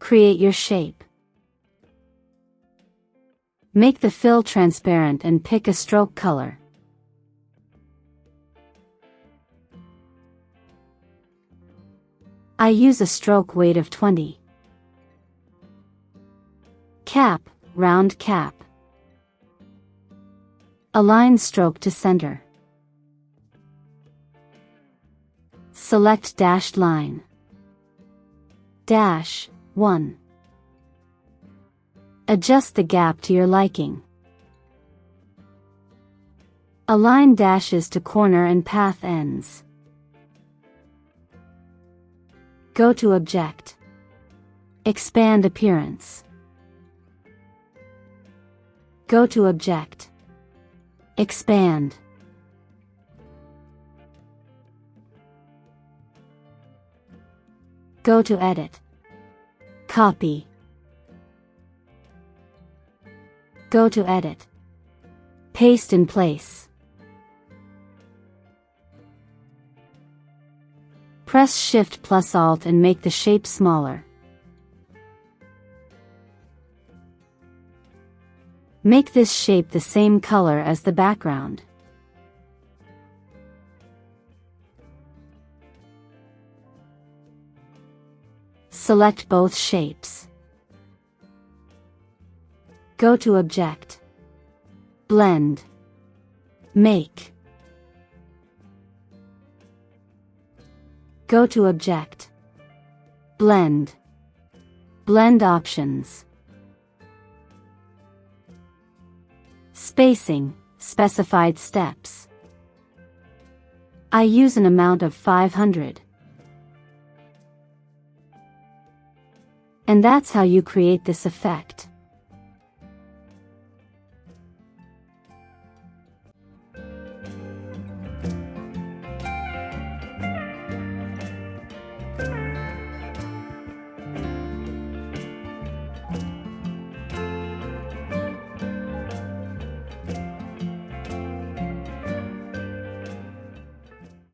Create your shape. Make the fill transparent and pick a stroke color. I use a stroke weight of 20. Cap, round cap. Align stroke to center. Select dashed line. Dash, 1. Adjust the gap to your liking. Align dashes to corner and path ends. Go to Object. Expand Appearance. Go to Object. Expand. Go to Edit. Copy. Go to Edit. Paste in place. Press Shift plus Alt and make the shape smaller. Make this shape the same color as the background. Select both shapes. Go to Object. Blend. Make. Go to Object. Blend. Blend Options. Spacing, specified steps. I use an amount of 500. And that's how you create this effect.